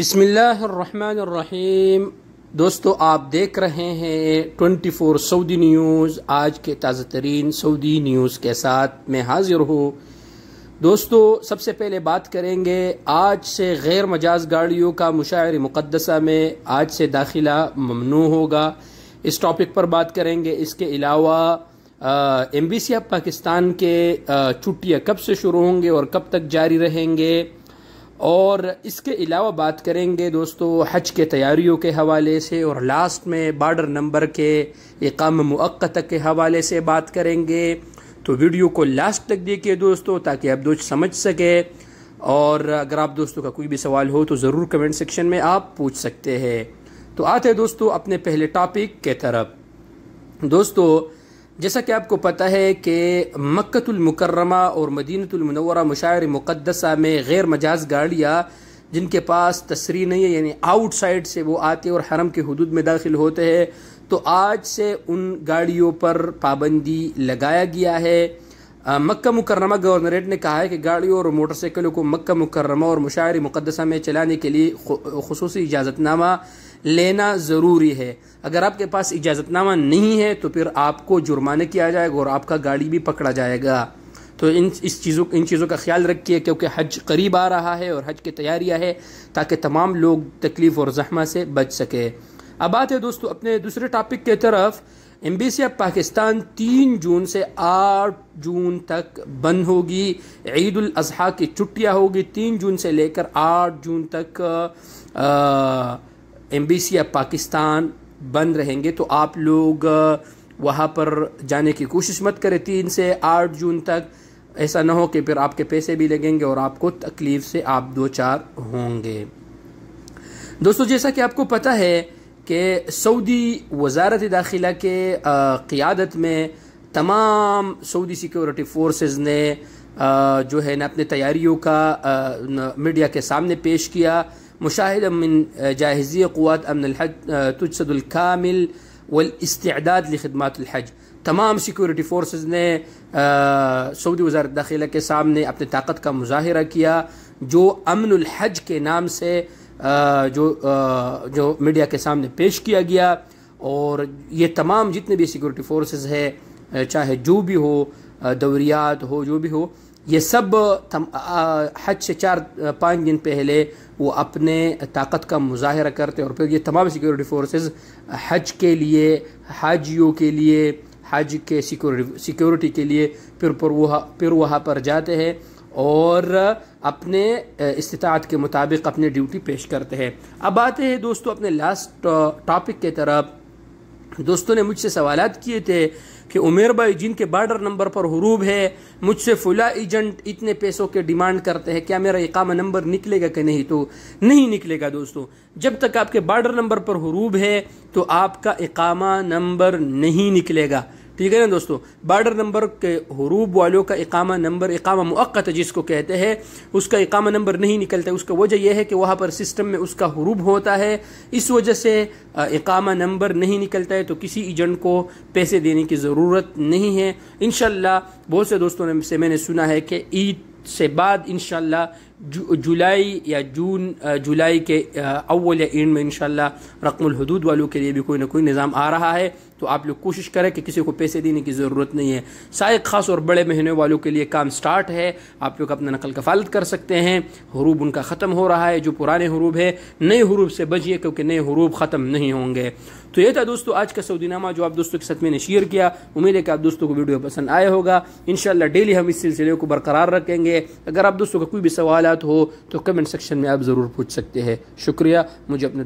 بسم اللہ الرحمن الرحیم۔ دوستو آپ دیکھ رہے ہیں 24 سعودی نیوز۔ آج کے تازہ ترین سعودی نیوز کے ساتھ میں حاضر ہوں۔ دوستو سب سے پہلے بات کریں گے آج سے غیر مجاز گاڑیوں کا مشاعر مقدسہ میں آج سے داخلہ ممنوع ہوگا، اس ٹاپک پر بات کریں گے۔ اس کے علاوہ ایمبیسی آف پاکستان کے چھٹیاں کب سے شروع ہوں گے اور کب تک جاری رہیں گے، اور اس کے علاوہ بات کریں گے دوستو حج کے تیاریوں کے حوالے سے، اور لاسٹ میں بارڈر نمبر کے اقامہ مؤقتہ کے حوالے سے بات کریں گے۔ تو ویڈیو کو لاسٹ تک دیکھیے دوستو تاکہ آپ دوست سمجھ سکے، اور اگر آپ دوستوں کا کوئی بھی سوال ہو تو ضرور کمنٹ سیکشن میں آپ پوچھ سکتے ہیں۔ تو آتے ہیں دوستو اپنے پہلے ٹاپک کے طرف۔ دوستو جیسا کہ آپ کو پتہ ہے کہ مکۃ المکرمہ اور مدینہ المنورہ مشاعر مقدسہ میں غیر مجاز گاڑیاں جن کے پاس تصریح نہیں ہے، یعنی آؤٹ سائڈ سے وہ آتے اور حرم کے حدود میں داخل ہوتے ہیں، تو آج سے ان گاڑیوں پر پابندی لگایا گیا ہے۔ مکہ مکرمہ گورنریٹ نے کہا ہے کہ گاڑیوں اور موٹر سائیکلوں کو مکہ مکرمہ اور مشاعر مقدسہ میں چلانے کے لیے خصوصی اجازت نامہ لینا ضروری ہے۔ اگر آپ کے پاس اجازت نامہ نہیں ہے تو پھر آپ کو جرمانہ کیا جائے گا اور آپ کا گاڑی بھی پکڑا جائے گا۔ تو ان چیزوں کا خیال رکھیے، کیونکہ حج قریب آ رہا ہے اور حج کی تیاریاں ہے، تاکہ تمام لوگ تکلیف اور زحمت سے بچ سکے۔ اب آتے ہیں دوستو اپنے دوسرے ٹاپک کی طرف۔ ایمبیسی آف پاکستان 3 جون سے 8 جون تک بند ہوگی۔ عید الاضحیٰ کی چھٹیاں ہوگی 3 جون سے لے کر 8 جون تک ایمبیسی آف پاکستان بند رہیں گے، تو آپ لوگ وہاں پر جانے کی کوشش مت کریں 3 سے 8 جون تک۔ ایسا نہ ہو کہ پھر آپ کے پیسے بھی لگیں گے اور آپ کو تکلیف سے آپ دوچار ہوں گے۔ دوستو جیسا کہ آپ کو پتہ ہے کہ سعودی وزارت داخلہ کے قیادت میں تمام سعودی سیکیورٹی فورسز نے جو ہے نا اپنے تیاریوں کا میڈیا کے سامنے پیش کیا۔ مشاہدہ من جاہزی قوات امن الحج تجسد الکامل والاستعداد لخدمات الحج۔ تمام سیکیورٹی فورسز نے سعودی وزارت داخلہ کے سامنے اپنے طاقت کا مظاہرہ کیا، جو امن الحج کے نام سے جو میڈیا کے سامنے پیش کیا گیا۔ اور یہ تمام جتنے بھی سیکیورٹی فورسز ہے، چاہے جو بھی ہو، دوریات ہو، جو بھی ہو، یہ سب حج سے 4-5 دن پہلے وہ اپنے طاقت کا مظاہرہ کرتے، اور پھر یہ تمام سیکیورٹی فورسز حج کے لیے، حاجیوں کے لیے، حج کے سیکیورٹی کے لیے پھر وہاں پر جاتے ہیں اور اپنے استطاعت کے مطابق اپنے ڈیوٹی پیش کرتے ہیں۔ اب آتے ہیں دوستو اپنے لاسٹ ٹاپک کے طرف۔ دوستوں نے مجھ سے سوالات کیے تھے کہ عمیر بھائی جن کے بارڈر نمبر پر حروب ہے، مجھ سے فلاں ایجنٹ اتنے پیسوں کے ڈیمانڈ کرتے ہیں، کیا میرا اقامہ نمبر نکلے گا کہ نہیں؟ تو نہیں نکلے گا دوستو۔ جب تک آپ کے بارڈر نمبر پر حروب ہے تو آپ کا اقامہ نمبر نہیں نکلے گا، ٹھیک ہے نا دوستو۔ بارڈر نمبر کے حروب والوں کا اقامہ نمبر، اقامہ مؤقتہ جس کو کہتے ہیں، اس کا اقامہ نمبر نہیں نکلتا۔ اس کا وجہ یہ ہے کہ وہاں پر سسٹم میں اس کا حروب ہوتا ہے، اس وجہ سے اقامہ نمبر نہیں نکلتا ہے، تو کسی ایجنٹ کو پیسے دینے کی ضرورت نہیں ہے۔ انشاءاللہ بہت سے دوستوں نے سے میں نے سنا ہے کہ عید سے بعد انشاءاللہ جولائی یا جولائی کے اول یا اینڈ میں انشاءاللہ رقم الحدود والوں کے لیے بھی کوئی نہ کوئی نظام آ رہا ہے، تو آپ لوگ کوشش کریں کہ کسی کو پیسے دینے کی ضرورت نہیں ہے۔ سائق خاص اور بڑے مہینے والوں کے لیے کام سٹارٹ ہے، آپ لوگ اپنا نقل کفالت کر سکتے ہیں۔ حروب ان کا ختم ہو رہا ہے، جو پرانے حروب ہے، نئے حروب سے بچیے کیونکہ نئے حروب ختم نہیں ہوں گے۔ تو یہ تھا دوستو آج کا سعودی نامہ جو آپ دوستوں کے ساتھ میں نے شیئر کیا۔ امید ہے کہ آپ دوستوں کو ویڈیو پسند آیا ہوگا۔ انشاءاللہ ڈیلی ہم اس سلسلے کو برقرار رکھیں گے۔ اگر آپ دوستوں کا کوئی بھی سوالات ہو تو کمنٹ سیکشن میں آپ ضرور پوچھ سکتے ہیں۔ شکریہ، مجھے اپنے